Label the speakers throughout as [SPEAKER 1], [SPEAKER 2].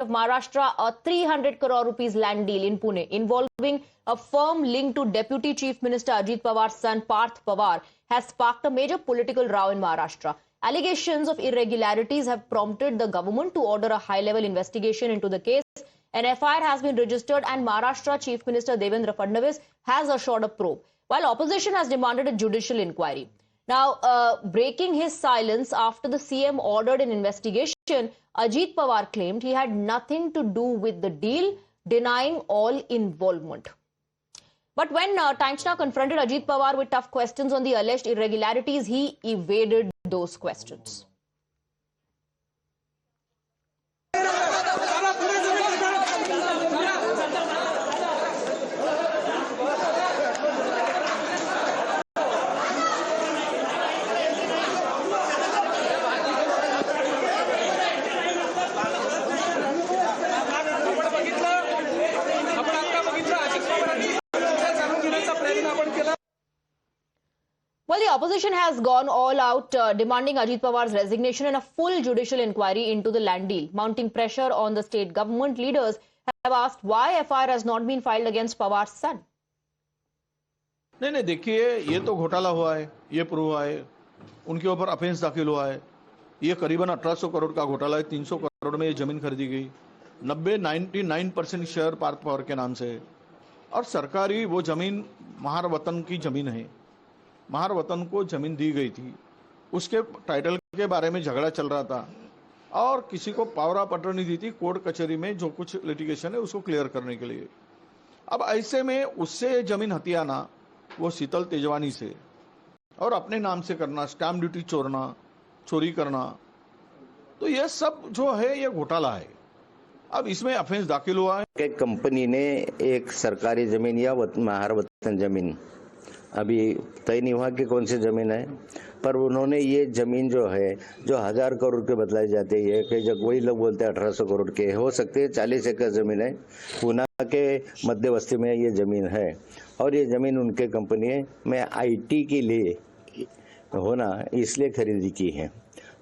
[SPEAKER 1] of Maharashtra a 300 crore rupees land deal in Pune involving a firm linked to Deputy Chief Minister Ajit Pawar's son Parth Pawar has sparked a major political row in Maharashtra. Allegations of irregularities have prompted the government to order a high-level investigation into the case. An FIR has been registered and Maharashtra Chief Minister Devendra Fadnavis has assured a probe, while opposition has demanded a judicial inquiry. Now, breaking his silence after the CM ordered an investigation, Ajit Pawar claimed he had nothing to do with the deal, denying all involvement. But when Times Now confronted Ajit Pawar with tough questions on the alleged irregularities, he evaded those questions. Well, the opposition has gone all out demanding Ajit Pawar's resignation and a full judicial inquiry into the land deal. Mounting pressure on the state government, leaders have asked why FIR has not been filed against Pawar's son.
[SPEAKER 2] नहीं देखिए, ये तो घोटाला हुआ है, ये prove हुआ है, उनके ऊपर अफेंस दाखिल हुआ है, ये करीबन 1800 करोड़ का घोटाला है, 300 करोड़ में ये जमीन खरीदी गई, 99% शेयर पार्थ पवार के नाम से है और सरकारी वो जमीन महार वतन की जमीन है। महार वतन को जमीन दी गई थी, उसके टाइटल के बारे में झगड़ा चल रहा था और किसी को पावर ऑफ अटॉर्नी दी थी कोर्ट कचहरी में, जो कुछ लिटिगेशन है उसको क्लियर करने के लिए। अब ऐसे में उससे जमीन हथियाना, वो शीतल तेजवानी से और अपने नाम से करना, स्टैम्प ड्यूटी चोरी करना, तो ये सब जो है ये घोटाला है। अब इसमें अफेंस दाखिल हुआ है।
[SPEAKER 3] कंपनी ने एक सरकारी जमीन या महार वतन जमीन, अभी तय नहीं हुआ कि कौन सी जमीन है, पर उन्होंने ये जमीन जो है, जो 1000 करोड़ के बतलाई जाती है, कई जगह वही लोग बोलते हैं 1800 करोड़ के हो सकते हैं, 40 एकड़ जमीन है, पूना के मध्य बस्ती में ये जमीन है और ये जमीन उनके कंपनी में IT के लिए होना इसलिए खरीदी की है।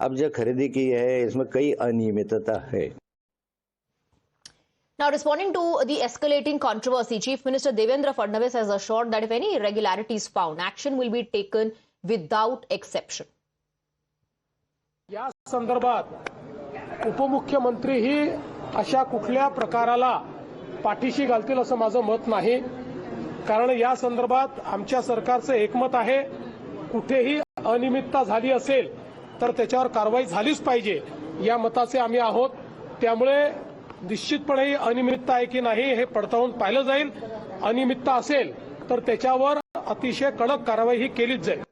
[SPEAKER 3] अब जो खरीदी की है इसमें कई अनियमितता है।
[SPEAKER 1] Now, responding to the escalating controversy, Chief Minister Devendra Fadnavis has assured that if any irregularities found, action will be taken without exception.
[SPEAKER 4] या संदर्भात उपमुख्यमंत्री ही अशा कुठल्या प्रकाराला पाठीशी घालतील असं माझं मत नाही, कारण या संदर्भात आमच्या सरकारचं एकमत आहे, कुठेही अनियमितता झाली असेल तर त्याच्यावर कारवाई झालीच पाहिजे या मताचे आम्ही आहोत। त्यामुळे निश्चितपणे अनियमितता आहे की नाही हे पडताळून पाहिलं जाईल, अनियमितता असेल तर त्याच्यावर अतिशय कडक कारवाई ही केलीच जाईल।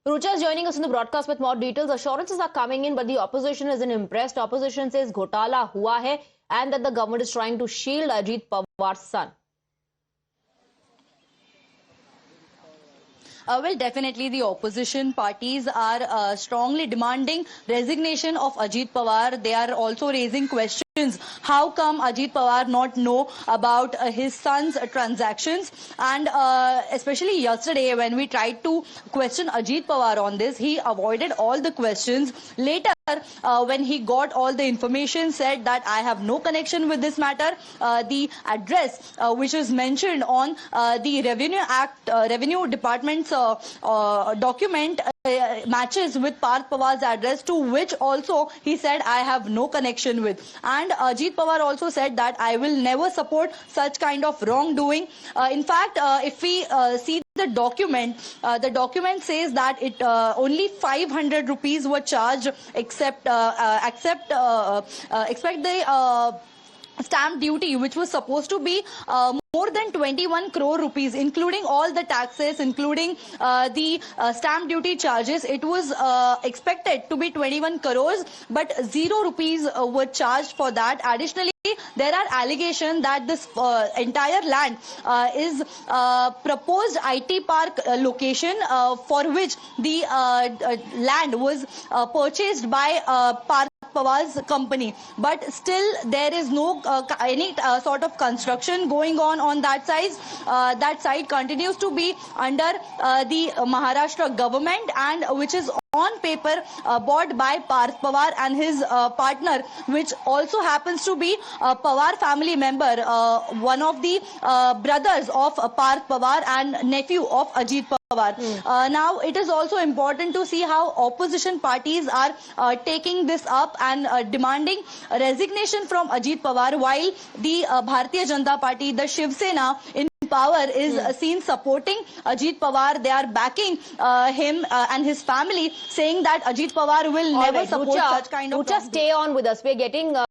[SPEAKER 1] Rucha is joining us in the broadcast with more details. Assurances are coming in, but the opposition isn't impressed. Opposition says घोटाला हुआ है and that the government is trying to shield Ajit Pawar's son.
[SPEAKER 5] Well, definitely the opposition parties are strongly demanding resignation of Ajit Pawar. They are also raising questions. How come Ajit Pawar not know about his son's transactions? And especially yesterday when we tried to question Ajit Pawar on this, he avoided all the questions. Later, when he got all the information, said that I have no connection with this matter. The address which is mentioned on the Revenue Department's document matches with Parth Pawar's address, to which also he said I have no connection with. And Ajit Pawar also said that I will never support such kind of wrongdoing. In fact, if we see the document says that it only 500 rupees were charged, except the stamp duty, which was supposed to be more than 21 crore rupees, including all the taxes, including the stamp duty charges. It was expected to be 21 crores, but 0 rupees were charged for that. Additionally, there are allegations that this entire land is proposed IT park location, for which the land was purchased by Parth Pawar's company, but still there is no any sort of construction going on that side. That site continues to be under the Maharashtra government, and which is on paper bought by Parth Pawar and his partner, which also happens to be a Pawar family member, one of the brothers of Parth Pawar and nephew of Ajit Pawar. Now it is also important to see how opposition parties are taking this up and demanding resignation from Ajit Pawar, while the Bharatiya Janata Party, the Shiv Sena in power, is seen supporting Ajit Pawar. They are backing him and his family, saying that Ajit Pawar will
[SPEAKER 1] All
[SPEAKER 5] never
[SPEAKER 1] right,
[SPEAKER 5] support
[SPEAKER 1] Rucha,
[SPEAKER 5] such kind of
[SPEAKER 1] Rucha, stay on with us. We're getting